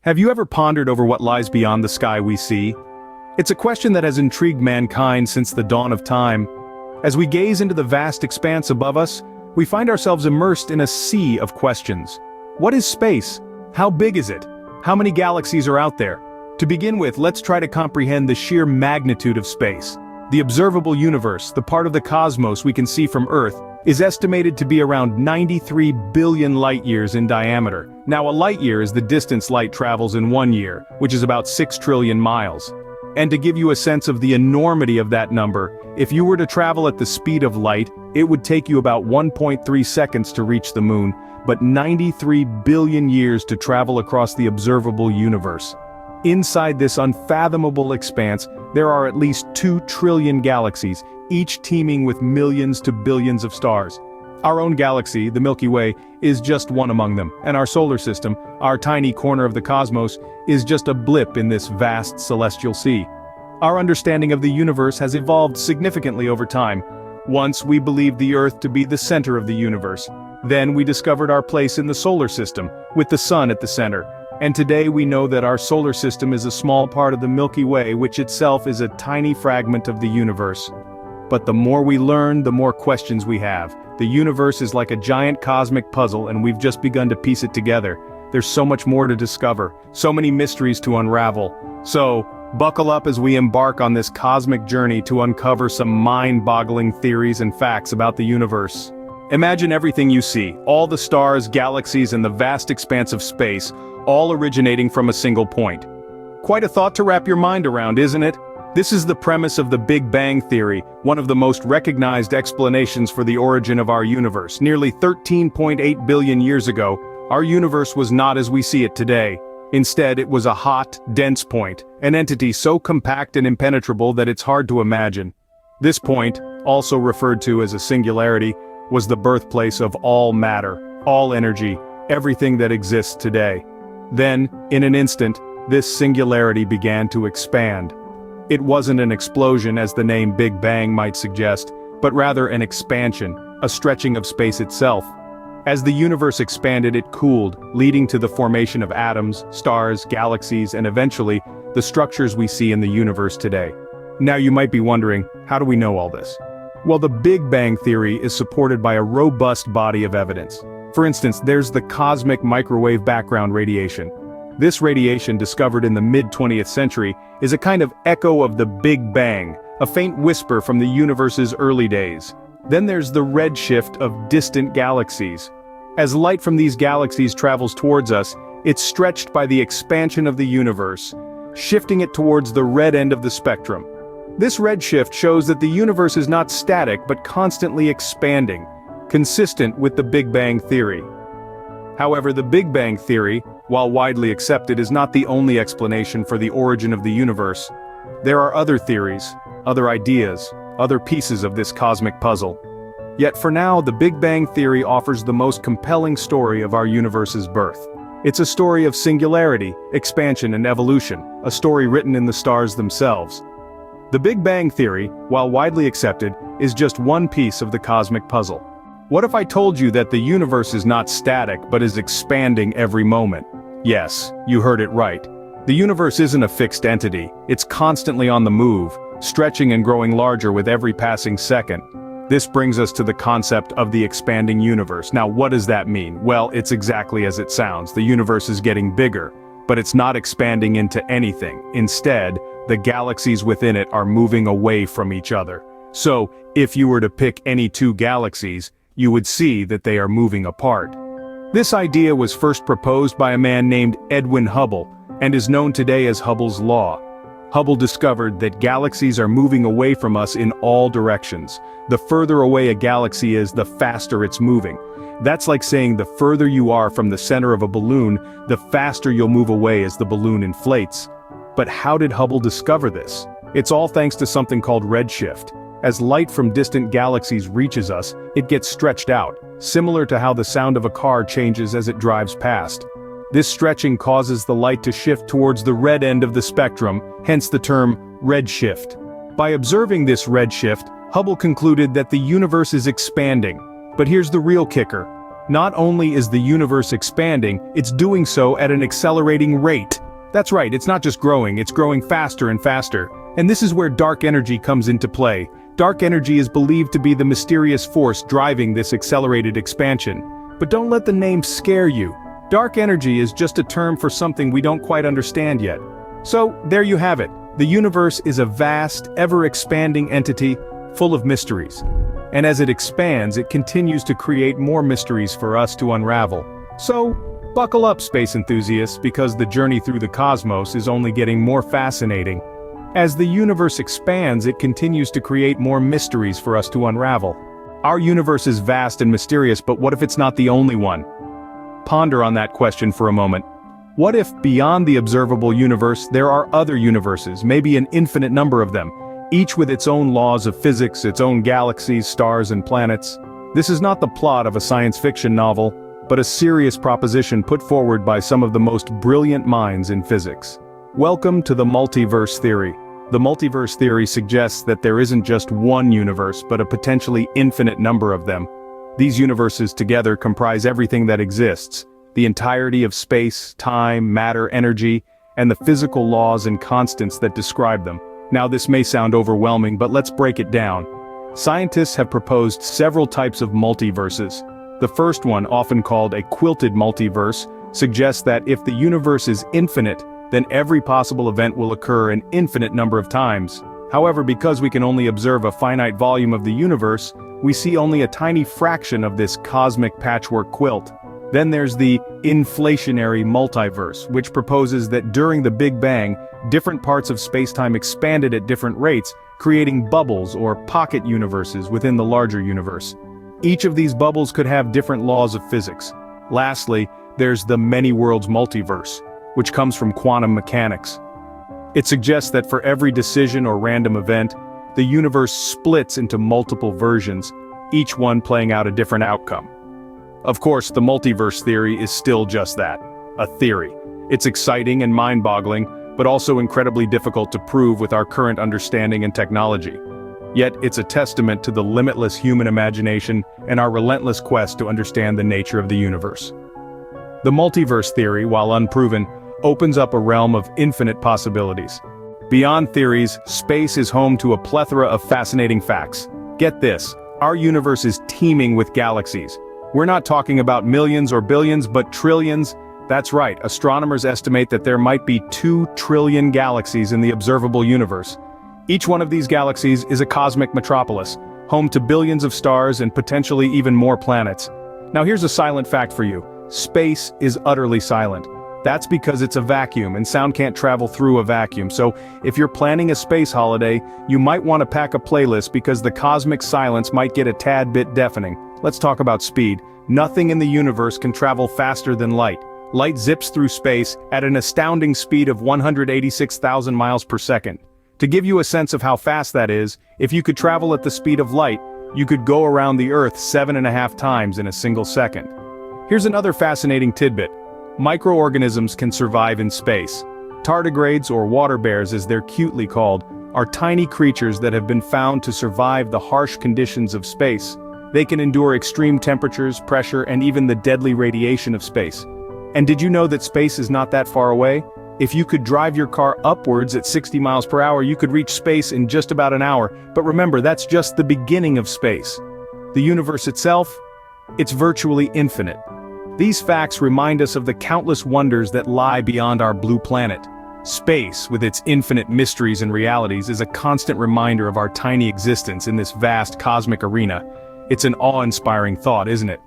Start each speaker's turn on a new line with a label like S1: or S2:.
S1: Have you ever pondered over what lies beyond the sky we see? It's a question that has intrigued mankind since the dawn of time. As we gaze into the vast expanse above us, we find ourselves immersed in a sea of questions. What is space? How big is it? How many galaxies are out there? To begin with, let's try to comprehend the sheer magnitude of space. The observable universe, the part of the cosmos we can see from Earth, is estimated to be around 93 billion light-years in diameter. Now, a light-year is the distance light travels in 1 year, which is about 6 trillion miles. And to give you a sense of the enormity of that number, if you were to travel at the speed of light, it would take you about 1.3 seconds to reach the moon, but 93 billion years to travel across the observable universe. Inside this unfathomable expanse, there are at least 2 trillion galaxies, each teeming with millions to billions of stars. Our own galaxy, the Milky Way, is just one among them, and our solar system, our tiny corner of the cosmos, is just a blip in this vast celestial sea. Our understanding of the universe has evolved significantly over time. Once we believed the Earth to be the center of the universe. Then we discovered our place in the solar system, with the sun at the center. And today we know that our solar system is a small part of the Milky Way, which itself is a tiny fragment of the universe. But the more we learn, the more questions we have. The universe is like a giant cosmic puzzle, and we've just begun to piece it together. There's so much more to discover, so many mysteries to unravel. So, buckle up as we embark on this cosmic journey to uncover some mind-boggling theories and facts about the universe. Imagine everything you see, all the stars, galaxies, and the vast expanse of space, all originating from a single point. Quite a thought to wrap your mind around, isn't it? This is the premise of the Big Bang Theory, one of the most recognized explanations for the origin of our universe. Nearly 13.8 billion years ago, our universe was not as we see it today. Instead, it was a hot, dense point, an entity so compact and impenetrable that it's hard to imagine. This point, also referred to as a singularity, was the birthplace of all matter, all energy, everything that exists today. Then, in an instant, this singularity began to expand. It wasn't an explosion as the name Big Bang might suggest, but rather an expansion, a stretching of space itself. As the universe expanded, it cooled, leading to the formation of atoms, stars, galaxies, and eventually, the structures we see in the universe today. Now you might be wondering, how do we know all this? Well, the Big Bang Theory is supported by a robust body of evidence. For instance, there's the cosmic microwave background radiation. This radiation, discovered in the mid-20th century, is a kind of echo of the Big Bang, a faint whisper from the universe's early days. Then there's the redshift of distant galaxies. As light from these galaxies travels towards us, it's stretched by the expansion of the universe, shifting it towards the red end of the spectrum. This redshift shows that the universe is not static but constantly expanding, consistent with the Big Bang Theory. However, the Big Bang Theory, while widely accepted, is not the only explanation for the origin of the universe. There are other theories, other ideas, other pieces of this cosmic puzzle. Yet for now, the Big Bang Theory offers the most compelling story of our universe's birth. It's a story of singularity, expansion, and evolution, a story written in the stars themselves. The Big Bang Theory, while widely accepted, is just one piece of the cosmic puzzle. What if I told you that the universe is not static but is expanding every moment? Yes, you heard it right. The universe isn't a fixed entity, it's constantly on the move, stretching and growing larger with every passing second. This brings us to the concept of the expanding universe. Now, what does that mean? Well, it's exactly as it sounds. The universe is getting bigger, but it's not expanding into anything. Instead, the galaxies within it are moving away from each other. So, if you were to pick any 2 galaxies, you would see that they are moving apart. This idea was first proposed by a man named Edwin Hubble, and is known today as Hubble's law. Hubble discovered that galaxies are moving away from us in all directions. The further away a galaxy is, the faster it's moving. That's like saying the further you are from the center of a balloon, the faster you'll move away as the balloon inflates. But how did Hubble discover this? It's all thanks to something called redshift. As light from distant galaxies reaches us, it gets stretched out, similar to how the sound of a car changes as it drives past. This stretching causes the light to shift towards the red end of the spectrum, hence the term redshift. By observing this redshift, Hubble concluded that the universe is expanding. But here's the real kicker. Not only is the universe expanding, it's doing so at an accelerating rate. That's right, it's not just growing, it's growing faster and faster. And this is where dark energy comes into play. Dark energy is believed to be the mysterious force driving this accelerated expansion. But don't let the name scare you. Dark energy is just a term for something we don't quite understand yet. So, there you have it. The universe is a vast, ever-expanding entity, full of mysteries. And as it expands, it continues to create more mysteries for us to unravel. So, buckle up, space enthusiasts, because the journey through the cosmos is only getting more fascinating. As the universe expands, it continues to create more mysteries for us to unravel. Our universe is vast and mysterious, but what if it's not the only one? Ponder on that question for a moment. What if, beyond the observable universe, there are other universes, maybe an infinite number of them, each with its own laws of physics, its own galaxies, stars, and planets? This is not the plot of a science fiction novel, but a serious proposition put forward by some of the most brilliant minds in physics. Welcome to the Multiverse Theory. The Multiverse Theory suggests that there isn't just one universe, but a potentially infinite number of them. These universes together comprise everything that exists, the entirety of space, time, matter, energy, and the physical laws and constants that describe them. Now this may sound overwhelming, but let's break it down. Scientists have proposed several types of multiverses. The first one, often called a quilted multiverse, suggests that if the universe is infinite, then every possible event will occur an infinite number of times. However, because we can only observe a finite volume of the universe, we see only a tiny fraction of this cosmic patchwork quilt. Then there's the inflationary multiverse, which proposes that during the Big Bang, different parts of spacetime expanded at different rates, creating bubbles or pocket universes within the larger universe. Each of these bubbles could have different laws of physics. Lastly, there's the many worlds multiverse, which comes from quantum mechanics. It suggests that for every decision or random event, the universe splits into multiple versions, each one playing out a different outcome. Of course, the multiverse theory is still just that, a theory. It's exciting and mind-boggling, but also incredibly difficult to prove with our current understanding and technology. Yet, it's a testament to the limitless human imagination and our relentless quest to understand the nature of the universe. The multiverse theory, while unproven, opens up a realm of infinite possibilities. Beyond theories, space is home to a plethora of fascinating facts. Get this, our universe is teeming with galaxies. We're not talking about millions or billions, but trillions. That's right, astronomers estimate that there might be 2 trillion galaxies in the observable universe. Each one of these galaxies is a cosmic metropolis, home to billions of stars and potentially even more planets. Now here's a silent fact for you. Space is utterly silent. That's because it's a vacuum and sound can't travel through a vacuum, so if you're planning a space holiday, you might want to pack a playlist because the cosmic silence might get a tad bit deafening. Let's talk about speed. Nothing in the universe can travel faster than light. Light zips through space at an astounding speed of 186,000 miles per second. To give you a sense of how fast that is, if you could travel at the speed of light, you could go around the Earth 7.5 times in a single second. Here's another fascinating tidbit. Microorganisms can survive in space. Tardigrades, or water bears as they're cutely called, are tiny creatures that have been found to survive the harsh conditions of space. They can endure extreme temperatures, pressure, and even the deadly radiation of space. And did you know that space is not that far away? If you could drive your car upwards at 60 miles per hour, you could reach space in just about an hour. But remember, that's just the beginning of space. The universe itself? It's virtually infinite. These facts remind us of the countless wonders that lie beyond our blue planet. Space, with its infinite mysteries and realities, is a constant reminder of our tiny existence in this vast cosmic arena. It's an awe-inspiring thought, isn't it?